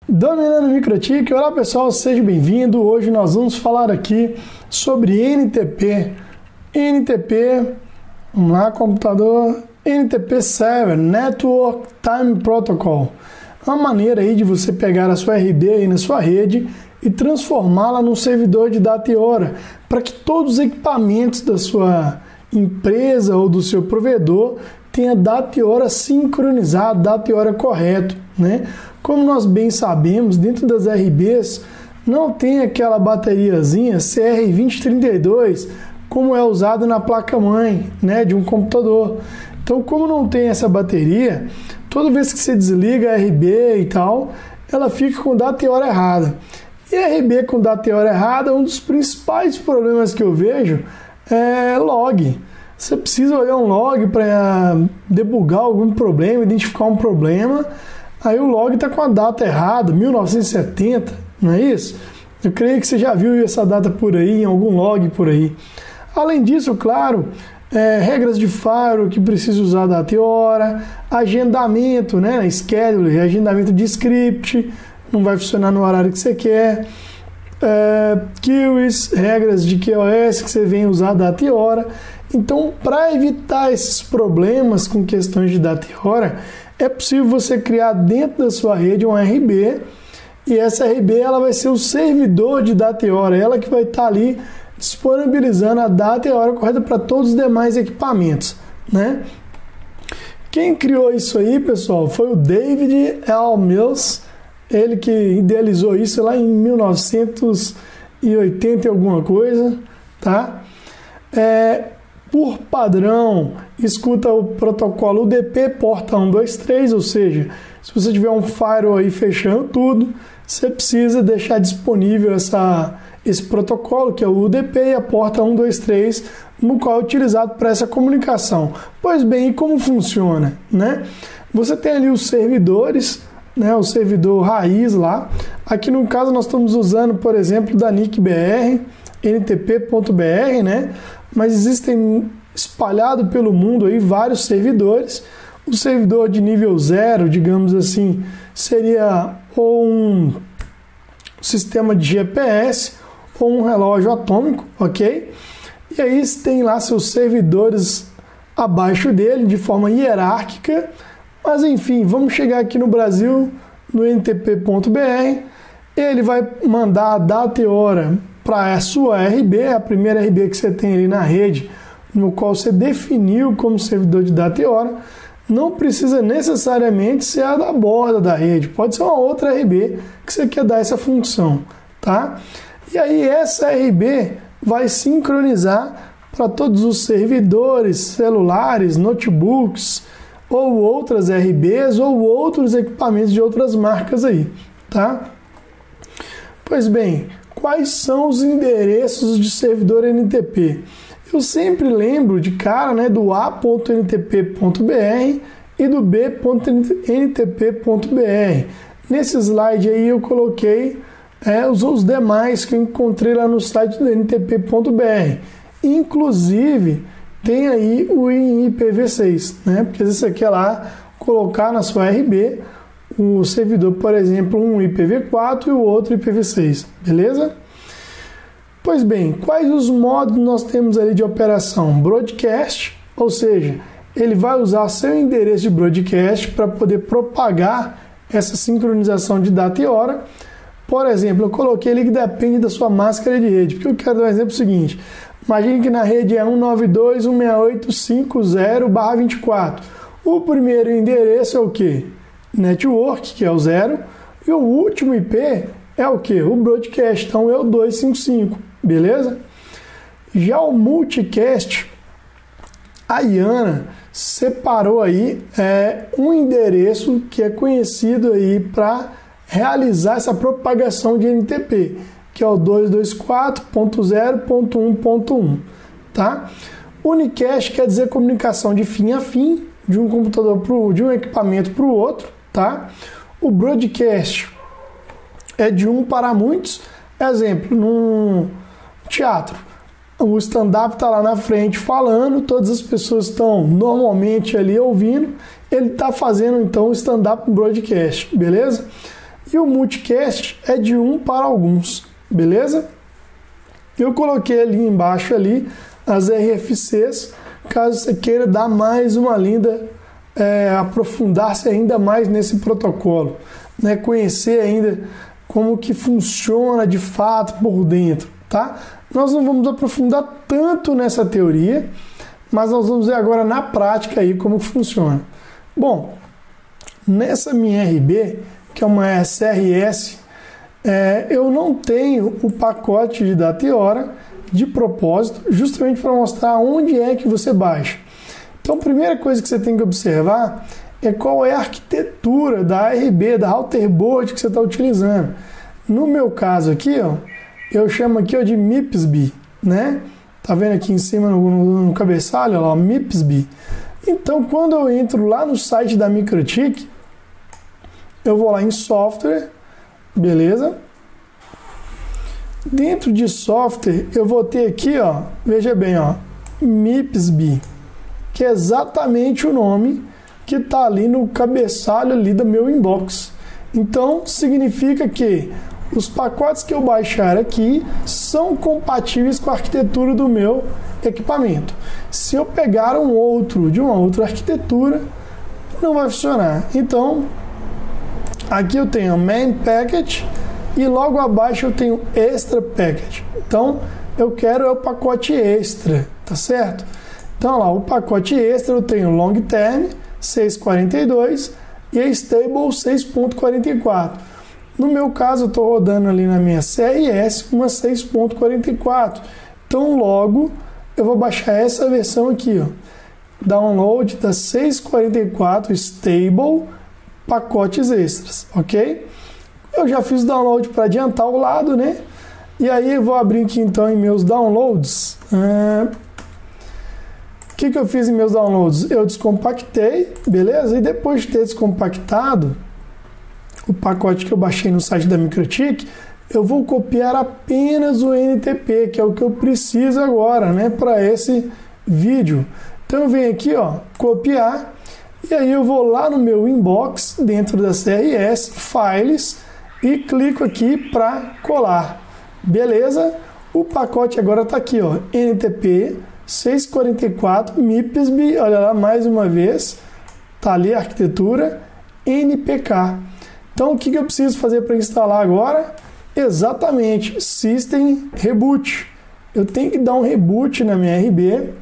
Dominando Microtik, olá pessoal, seja bem-vindo. Hoje nós vamos falar aqui sobre NTP. Vamos lá, computador, NTP Server, Network Time Protocol. Uma maneira aí de você pegar a sua RD aí na sua rede e transformá-la num servidor de data e hora, para que todos os equipamentos da sua empresa ou do seu provedor tenha data e hora sincronizado, data e hora correto, né? Como nós bem sabemos, dentro das RBs não tem aquela bateriazinha CR2032 como é usado na placa-mãe, né, de um computador. Então, como não tem essa bateria, toda vez que você desliga a RB e tal, ela fica com data e hora errada. E a RB com data e hora errada, um dos principais problemas que eu vejo é log. Você precisa olhar um log para debugar algum problema, identificar um problema. Aí o log está com a data errada, 1970, não é isso? Eu creio que você já viu essa data por aí, em algum log por aí. Além disso, claro, regras de firewall que precisa usar data e hora, agendamento, né? Schedule, agendamento de script, não vai funcionar no horário que você quer. Queues, regras de QoS que você vem usar data e hora. Então, para evitar esses problemas com questões de data e hora, é possível você criar dentro da sua rede um RB, e essa RB ela vai ser o servidor de data e hora, ela que vai estar ali disponibilizando a data e a hora correta para todos os demais equipamentos, né? Quem criou isso aí, pessoal, foi o David L. Mills, ele que idealizou isso lá em 1980 e alguma coisa, tá? Por padrão, escuta o protocolo UDP porta 123, ou seja, se você tiver um firewall aí fechando tudo, você precisa deixar disponível esse protocolo, que é o UDP e a porta 123, no qual é utilizado para essa comunicação. Pois bem, e como funciona, né? Você tem ali os servidores, né, o servidor raiz lá. Aqui no caso nós estamos usando, por exemplo, da NIC-BR, NTP.br, né? Mas existem espalhado pelo mundo aí vários servidores. O servidor de nível 0, digamos assim, seria ou um sistema de GPS ou um relógio atômico, ok? E aí tem lá seus servidores abaixo dele, de forma hierárquica. Mas enfim, vamos chegar aqui no Brasil, no NTP.br. Ele vai mandar a data e hora para a sua RB, a primeira RB que você tem ali na rede, no qual você definiu como servidor de data e hora. Não precisa necessariamente ser a da borda da rede, pode ser uma outra RB que você quer dar essa função, tá? E aí essa RB vai sincronizar para todos os servidores, celulares, notebooks, ou outras RBs, ou outros equipamentos de outras marcas aí, tá? Pois bem, quais são os endereços de servidor NTP? Eu sempre lembro de cara, né, do a.ntp.br e do b.ntp.br. Nesse slide aí eu coloquei os demais que eu encontrei lá no site do ntp.br. Inclusive, tem aí o IPv6, né? Porque às vezes você quer lá colocar na sua RB o servidor, por exemplo, um IPv4 e o outro IPv6, beleza? Pois bem, quais os modos nós temos ali de operação? Broadcast, ou seja, ele vai usar seu endereço de broadcast para poder propagar essa sincronização de data e hora. Por exemplo, eu coloquei ali que depende da sua máscara de rede, porque eu quero dar um exemplo seguinte. Imagine que na rede é 192.168.50/24. O primeiro endereço é o quê? Network, que é o 0, e o último IP é o quê? O broadcast, então é o 255, beleza? Já o multicast, a IANA separou aí um endereço que é conhecido aí para realizar essa propagação de NTP, que é o 224.0.1.1, tá? Unicast quer dizer comunicação de fim a fim, de um computador de um equipamento para o outro, tá? O broadcast é de um para muitos. Exemplo, num teatro, o stand-up está lá na frente falando, todas as pessoas estão normalmente ali ouvindo, ele está fazendo então o stand-up broadcast, beleza? E o multicast é de 1 para alguns, beleza? Eu coloquei ali embaixo ali as RFCs, caso você queira dar mais uma linda, aprofundar-se ainda mais nesse protocolo, né? Conhecer ainda como que funciona de fato por dentro, tá? Nós não vamos aprofundar tanto nessa teoria, mas nós vamos ver agora na prática aí como funciona. Bom, nessa minha RB, que é uma SRS, eu não tenho o pacote de data e hora de propósito, justamente para mostrar onde é que você baixa. Então, a primeira coisa que você tem que observar é qual é a arquitetura da ARB, da router board que você está utilizando. No meu caso aqui, ó, eu chamo aqui de MIPSB, né? Tá vendo aqui em cima no cabeçalho, ó, MIPSB. Então, quando eu entro lá no site da MikroTik, eu vou lá em software, beleza? Dentro de software, eu vou ter aqui, ó, veja bem, ó, MIPSB, que é exatamente o nome que está ali no cabeçalho ali do meu inbox. Então, significa que os pacotes que eu baixar aqui são compatíveis com a arquitetura do meu equipamento. Se eu pegar um outro de uma outra arquitetura, não vai funcionar. Então, aqui eu tenho main package e logo abaixo eu tenho extra package. Então, eu quero o pacote extra, tá certo? Então, lá, o pacote extra eu tenho long term 6.42 e stable 6.44. No meu caso, eu estou rodando ali na minha CRS uma 6.44. Então, logo, eu vou baixar essa versão aqui, ó. Download da 6.44 stable, pacotes extras, ok? Eu já fiz o download para adiantar o lado, né? E aí eu vou abrir aqui então em meus downloads. O que eu fiz em meus downloads? Eu descompactei, beleza? E depois de ter descompactado o pacote que eu baixei no site da MikroTik, eu vou copiar apenas o NTP, que é o que eu preciso agora, né? Para esse vídeo. Então eu venho aqui, ó, copiar, e aí eu vou lá no meu inbox, dentro da CRS, Files, e clico aqui para colar. Beleza? O pacote agora está aqui, ó, NTP 644 MIPSB, olha lá mais uma vez, tá ali a arquitetura NPK. Então o que eu preciso fazer para instalar agora? Exatamente, System Reboot. Eu tenho que dar um reboot na minha RB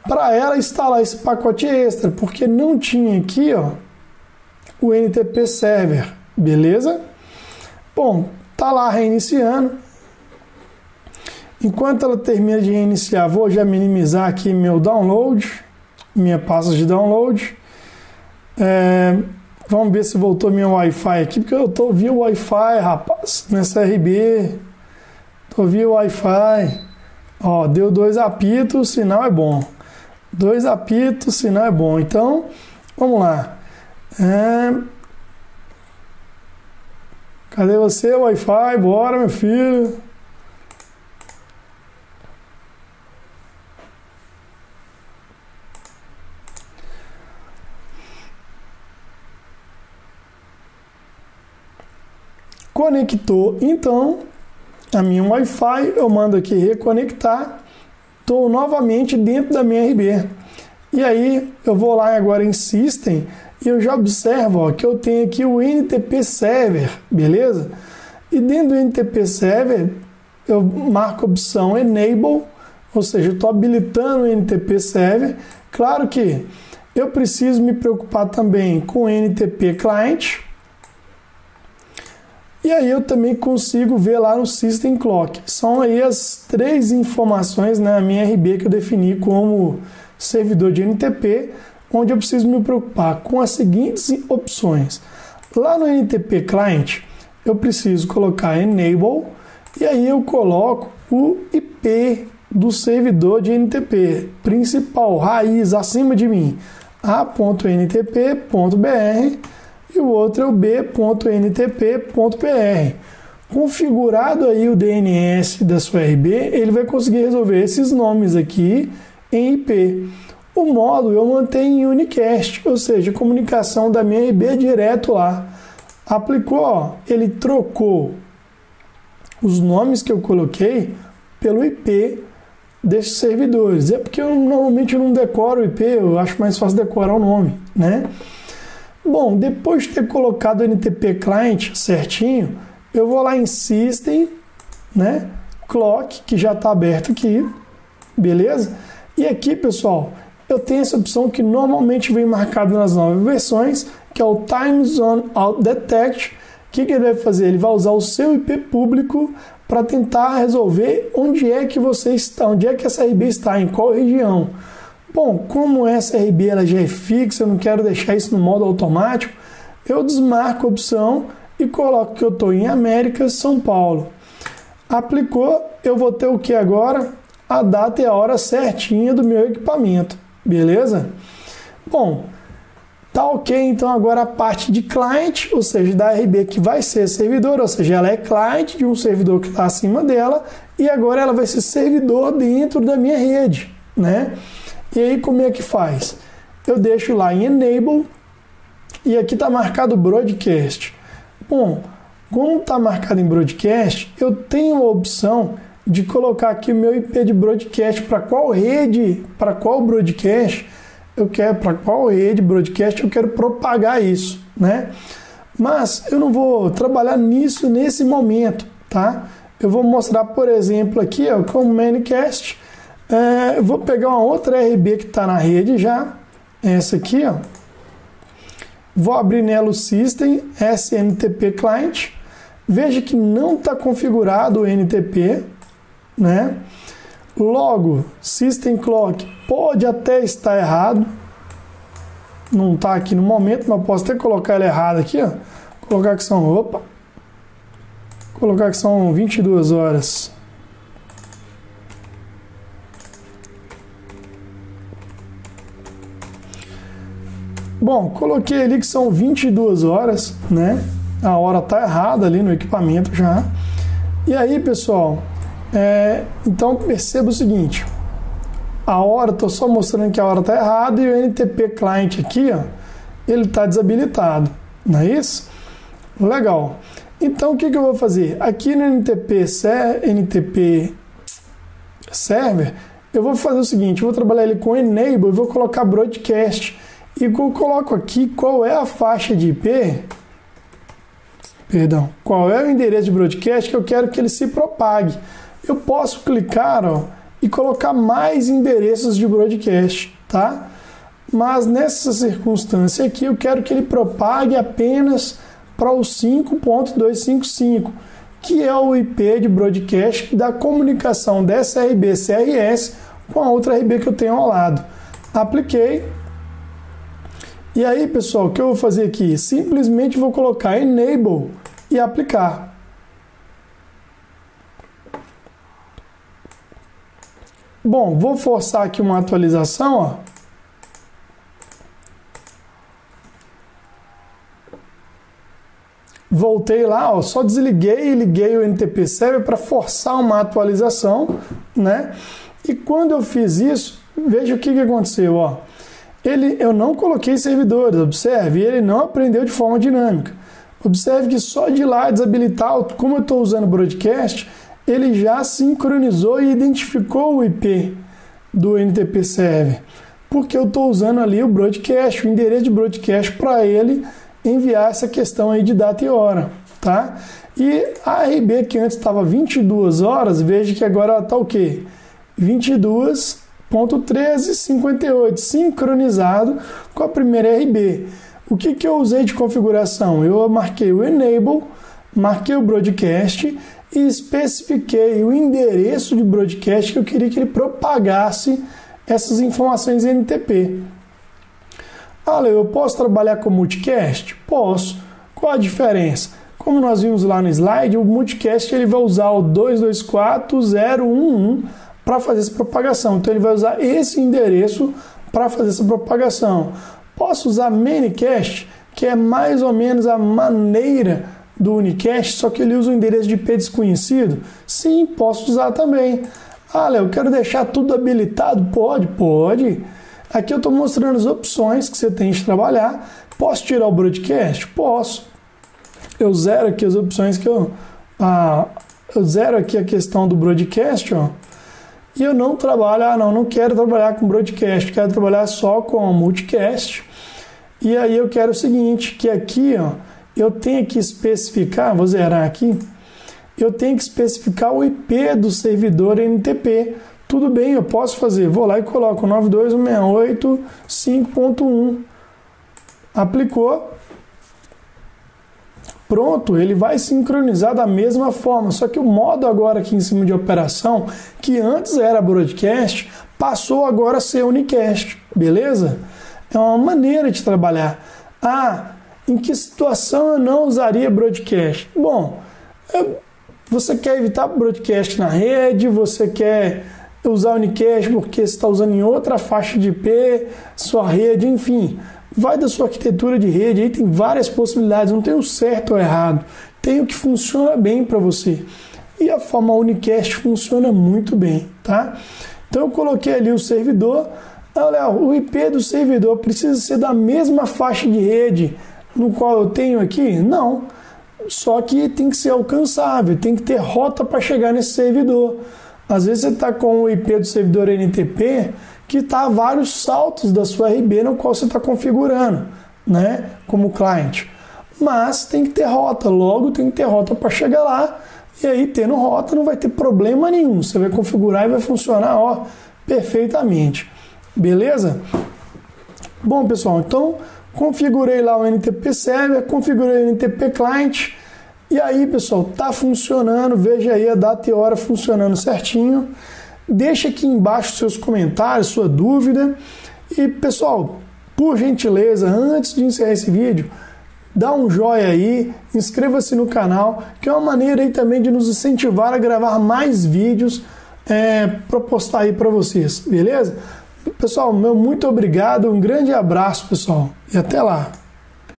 para ela instalar esse pacote extra, porque não tinha aqui, ó, o NTP Server, beleza? Bom, tá lá reiniciando. Enquanto ela termina de reiniciar, vou já minimizar aqui meu download, minha pasta de download. Vamos ver se voltou minha Wi-Fi aqui, porque eu tô via Wi-Fi, rapaz, nessa RB. Tô via Wi-Fi. Ó, deu 2 apitos, o sinal é bom. 2 apitos, o sinal é bom. Então, vamos lá. Cadê você, Wi-Fi? Bora, meu filho. Conectou, então, a minha Wi-Fi, eu mando aqui reconectar, estou novamente dentro da minha RB. E aí, eu vou lá agora em System, e eu já observo, ó, que eu tenho aqui o NTP Server, beleza? E dentro do NTP Server, eu marco a opção Enable, ou seja, eu estou habilitando o NTP Server. Claro que eu preciso me preocupar também com o NTP Client. E aí eu também consigo ver lá no System Clock. São aí as 3 informações na minha RB que eu defini como servidor de NTP, onde eu preciso me preocupar com as seguintes opções. Lá no NTP Client, eu preciso colocar Enable, e aí eu coloco o IP do servidor de NTP, principal, raiz, acima de mim, a.ntp.br, e o outro é o b.ntp.br. Configurado aí o DNS da sua RB, ele vai conseguir resolver esses nomes aqui em IP. O módulo eu mantenho em unicast, ou seja, comunicação da minha RB direto lá. Aplicou, ó, ele trocou os nomes que eu coloquei pelo IP desses servidores. É porque normalmente eu não decoro o IP, eu acho mais fácil decorar o nome, né? Bom, depois de ter colocado o NTP Client certinho, eu vou lá em System, né? Clock, que já está aberto aqui, beleza? E aqui, pessoal, eu tenho essa opção que normalmente vem marcada nas novas versões, que é o Time Zone Out Detect. O que ele vai fazer? Ele vai usar o seu IP público para tentar resolver onde é que você está, onde é que essa RB está, em qual região. Bom, como essa RB ela já é fixa, eu não quero deixar isso no modo automático, eu desmarco a opção e coloco que eu estou em América, São Paulo. Aplicou, eu vou ter o que agora? A data e a hora certinha do meu equipamento, beleza? Bom, tá ok, então agora a parte de client, ou seja, da RB que vai ser servidor, ou seja, ela é client de um servidor que está acima dela, e agora ela vai ser servidor dentro da minha rede, né? E aí como é que faz? Eu deixo lá em Enable, e aqui está marcado Broadcast. Bom, como está marcado em Broadcast, eu tenho a opção de colocar aqui o meu IP de Broadcast, para qual rede, para qual Broadcast eu quero, para qual rede broadcast eu quero propagar isso, né? Mas eu não vou trabalhar nisso nesse momento, tá? Eu vou mostrar, por exemplo, aqui, ó, com o Manicast. Eu vou pegar uma outra RB que está na rede já, essa aqui, ó. Vou abrir nela o System SNTP Client. Veja que não está configurado o NTP, né? Logo, System Clock pode até estar errado, não está aqui no momento, mas posso até colocar ele errado aqui, ó. Colocar que são 22 horas. Bom, coloquei ali que são 22 horas, né? A hora está errada ali no equipamento já. E aí, pessoal, então perceba o seguinte, a hora, estou só mostrando que a hora está errada e o NTP Client aqui, ó, ele está desabilitado, não é isso? Legal. Então o que eu vou fazer? Aqui no NTP Server, eu vou fazer o seguinte, eu vou trabalhar ele com Enable e vou colocar Broadcast. E eu coloco aqui qual é a faixa de IP, qual é o endereço de broadcast que eu quero que ele se propague. Eu posso clicar, ó, e colocar mais endereços de broadcast, tá? Mas nessa circunstância aqui eu quero que ele propague apenas para o 5.255, que é o IP de broadcast da comunicação dessa RB CRS com a outra RB que eu tenho ao lado. Apliquei. E aí, pessoal, o que eu vou fazer aqui? Simplesmente vou colocar Enable e aplicar. Bom, vou forçar aqui uma atualização, ó. Voltei lá, ó, só desliguei e liguei o NTP Server para forçar uma atualização, né? E quando eu fiz isso, veja o que aconteceu, ó. Eu não coloquei servidores, observe, ele não aprendeu de forma dinâmica. Observe que só de lá desabilitar, como eu estou usando o broadcast, ele já sincronizou e identificou o IP do NTP Server, porque eu estou usando ali o broadcast, o endereço de broadcast para ele enviar essa questão aí de data e hora, tá? E a RB que antes estava 22 horas, veja que agora ela está o quê? 22.1358, sincronizado com a primeira RB. O que eu usei de configuração? Eu marquei o Enable, marquei o Broadcast e especifiquei o endereço de broadcast que eu queria que ele propagasse essas informações em NTP. Olha, eu posso trabalhar com multicast? Posso. Qual a diferença? Como nós vimos lá no slide, o multicast ele vai usar o 224.0.1.1 para fazer essa propagação. Então ele vai usar esse endereço para fazer essa propagação. Posso usar Manicast, que é mais ou menos a maneira do Unicast, só que ele usa o endereço de IP desconhecido? Sim, posso usar também. Léo, eu quero deixar tudo habilitado? Pode. Aqui eu estou mostrando as opções que você tem de trabalhar. Posso tirar o broadcast? Posso. eu zero aqui as opções que eu zero aqui a questão do broadcast, ó, e eu não trabalho, não quero trabalhar com broadcast, quero trabalhar só com multicast. E aí eu quero o seguinte, que aqui, ó, eu tenho que especificar, vou zerar aqui, eu tenho que especificar o IP do servidor NTP. Tudo bem, eu posso fazer, vou lá e coloco 92.168.5.1, aplicou, pronto, ele vai sincronizar da mesma forma, só que o modo agora aqui em cima de operação, que antes era broadcast, passou agora a ser unicast, beleza? É uma maneira de trabalhar. Em que situação eu não usaria broadcast? Bom, você quer evitar broadcast na rede, você quer usar unicast porque você está usando em outra faixa de IP, sua rede, enfim, vai da sua arquitetura de rede, aí tem várias possibilidades, não tem o certo ou errado, tem o que funciona bem para você. E a forma unicast funciona muito bem, tá? Então eu coloquei ali o servidor, o IP do servidor precisa ser da mesma faixa de rede no qual eu tenho aqui? Não, só que tem que ser alcançável, tem que ter rota para chegar nesse servidor. Às vezes você está com o IP do servidor NTP que está a vários saltos da sua RB no qual você está configurando, né, como cliente. Mas tem que ter rota, logo tem que ter rota para chegar lá, e aí tendo rota não vai ter problema nenhum. Você vai configurar e vai funcionar, ó, perfeitamente. Beleza? Bom, pessoal, então configurei lá o NTP Server, configurei o NTP Client, e aí, pessoal, tá funcionando. Veja aí a data e hora funcionando certinho. Deixa aqui embaixo seus comentários, sua dúvida. E, pessoal, por gentileza, antes de encerrar esse vídeo, dá um joinha aí, inscreva-se no canal, que é uma maneira aí também de nos incentivar a gravar mais vídeos para postar aí para vocês, beleza? Pessoal, meu muito obrigado, um grande abraço, pessoal, e até lá!